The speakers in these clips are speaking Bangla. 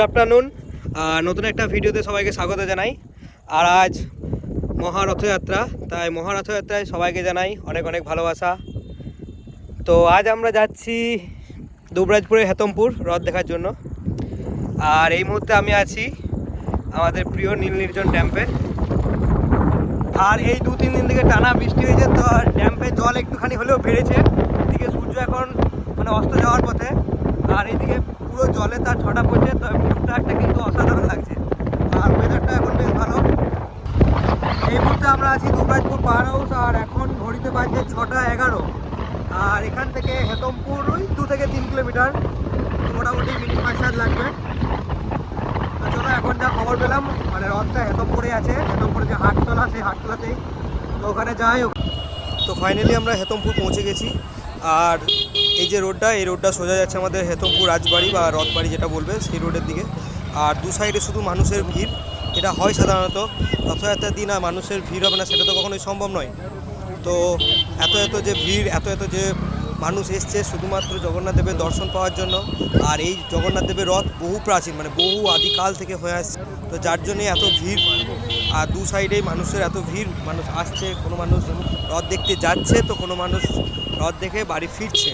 আফটারনুন। নতুন একটা ভিডিওতে সবাইকে স্বাগত জানাই। আর আজ মহারথযাত্রা, তাই মহারথযাত্রায় সবাইকে জানাই অনেক অনেক ভালোবাসা। তো আজ আমরা যাচ্ছি দুবরাজপুরের হেতমপুর রথ দেখার জন্য। আর এই মুহূর্তে আমি আছি আমাদের প্রিয় নীল নির্জন ড্যাম্পে। আর এই 2-3 দিন থেকে টানা বৃষ্টি হয়েছে, তো ড্যাম্পে জল একটুখানি হলেও বেড়েছে। এদিকে সূর্য এখন অস্ত যাওয়ার পথে, আর এইদিকে পুরো জলে তার ছটা পড়ছে। তো পুরোটা একটা কিন্তু অসাধারণ লাগছে, আর ওয়েদারটা এখন বেশ ভালো। এই মুহূর্তে আমরা আছি দুবরাজপুর পাওয়ার হাউস, আর এখন ঘড়িতে বাজছে 6:11। আর এখান থেকে হেতমপুর ওই 2 থেকে 3 কিলোমিটার, মোটামুটি মিনিট 5-7 লাগবে। তো চলো, এখন যা খবর পেলাম রথটা হেতমপুরে আছে, হেতমপুরে যে হাটতলা, সেই হাটতলাতেই। তো ওখানে যাই। তো ফাইনালি আমরা হেতমপুর পৌঁছে গেছি। আর এই যে রোডটা, এই রোডটা সোজা যাচ্ছে আমাদের হেতমপুর রাজবাড়ি বা রথবাড়ি যেটা বলবে, সেই রোডের দিকে। আর দু সাইডে শুধু মানুষের ভিড়। এটা হয় সাধারণত রথযাত্রার দিন, আর মানুষের ভিড় হবে না সেটা তো কখনোই সম্ভব নয়। তো এত যে ভিড়, এত যে মানুষ এসছে শুধুমাত্র জগন্নাথ দেবের দর্শন পাওয়ার জন্য। আর এই জগন্নাথ দেবের রথ বহু প্রাচীন, বহু আদিকাল থেকে হয়ে আসছে। তো যার জন্যে এত ভিড়, আর দু সাইডেই মানুষের এত ভিড়। মানুষ আসছে, কোনো মানুষ রথ দেখতে যাচ্ছে, তো কোনো মানুষ রথ দেখে বাড়ি ফিরছে।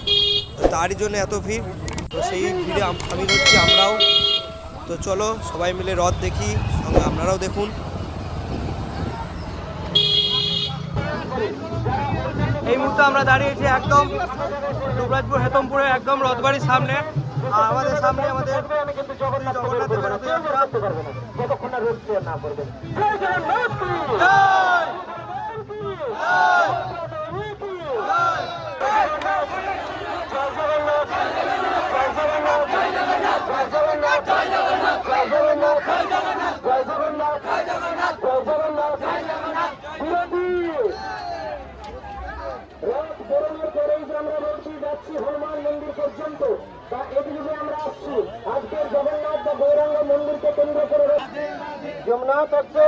তো তারই জন্য এত ভিড়। তো সেই ভিড়ে আমি হচ্ছি আমরাও। তো চলো সবাই মিলে রথ দেখি, সঙ্গে আপনারাও দেখুন। এই মুহূর্তে আমরা দাঁড়িয়েছি একদম দুবরাজপুর হেতমপুরের একদম রথবাড়ির সামনে। আর আমাদের সামনে আমাদের জগন্নাথ দেবের রথযাত্রা। যতক্ষণ না রোড ক্লিয়ার না করবেন। হনুমান মন্দির পর্যন্ত বা এদিকে আমরা আসছি আজকের জগন্নাথ বা গৌরাঙ্গ মন্দিরকে কেন্দ্র করে যমুনা হচ্ছে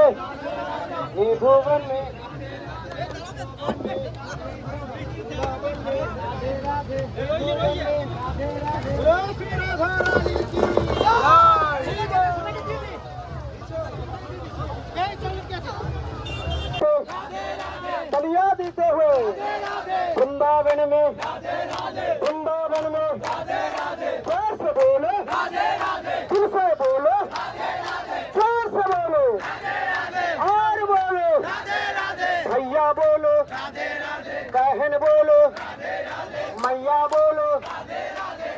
बलिया देते हुए वृंदावन में जोर से बोलो, दिल से बोलो, जोर से बोलो, और बोलो, भैया बोलो, बहन बोलो, मैया बोलो,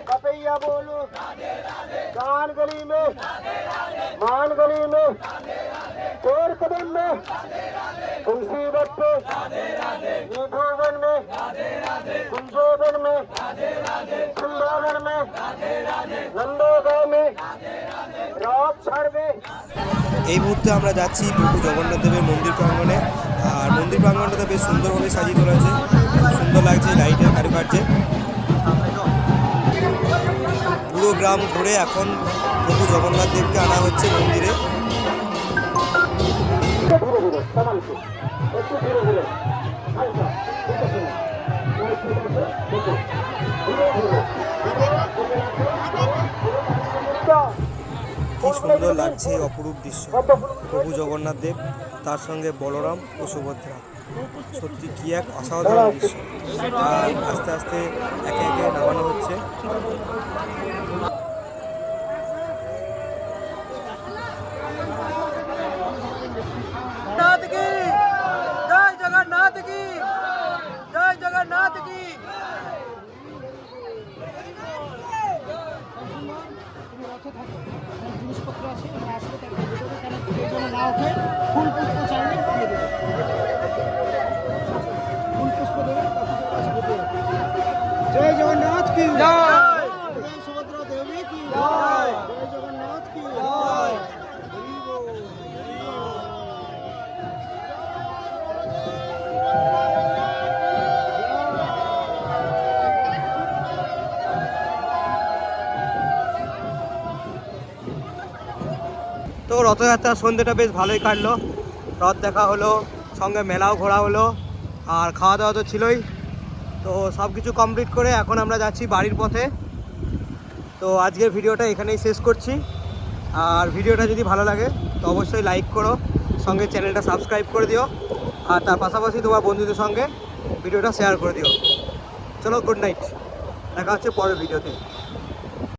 कपैया बोलो, कान गली में, मान गली में, चोर कदम में, मुसीबत पे, निधुवन में, कुंजोवन में, सुंदरवन में, नंदोगांव में, रथ ছাড়বে। এই মুহূর্তে আমরা যাচ্ছি প্রভু জগন্নাথ দেবের মন্দির প্রাঙ্গণে। আর মন্দির প্রাঙ্গণটা বেশ সুন্দরভাবে সাজিয়ে তোলা হয়েছে, সুন্দর লাগছে লাইটের কারুকার্যে। পুরো গ্রাম ঘুরে এখন প্রভু জগন্নাথ দেবকে আনা হচ্ছে মন্দিরে। কি সুন্দর লাগছে অপরূপ দৃশ্য। প্রভু জগন্নাথ দেব, তার সঙ্গে বলরাম ও সুভদ্রা, সত্যি কি এক অসাধারণ দৃশ্য। আর আস্তে আস্তে একে একে নামানো হচ্ছে। জয় জগন্নাথ কি, জয় জগন্নাথ কি। জিনিসপত্র আছে, আসলে না ওঠে, ফুল পুষ্প চাইলে দিয়ে দেবে, ফুল পুষ্প দেবে। জয় জগন্নাথ কি জয়, সুভদ্রা দেবী কি জয়, জয় জগন্নাথ কি জয়। তো রথযাত্রার সন্ধ্যেটা বেশ ভালোই কাটলো। রথ দেখা হলো, সঙ্গে মেলাও ঘোরা হলো, আর খাওয়া দাওয়া তো ছিলই। তো সব কিছু কমপ্লিট করে এখন আমরা যাচ্ছি বাড়ির পথে। তো আজকের ভিডিওটা এখানেই শেষ করছি। আর ভিডিওটা যদি ভালো লাগে তো অবশ্যই লাইক করো, সঙ্গে চ্যানেলটা সাবস্ক্রাইব করে দিও, আর তার পাশাপাশি তোমার বন্ধুদের সঙ্গে ভিডিওটা শেয়ার করে দিও। চলো, গুড নাইট, দেখা হচ্ছে পরের ভিডিওতে।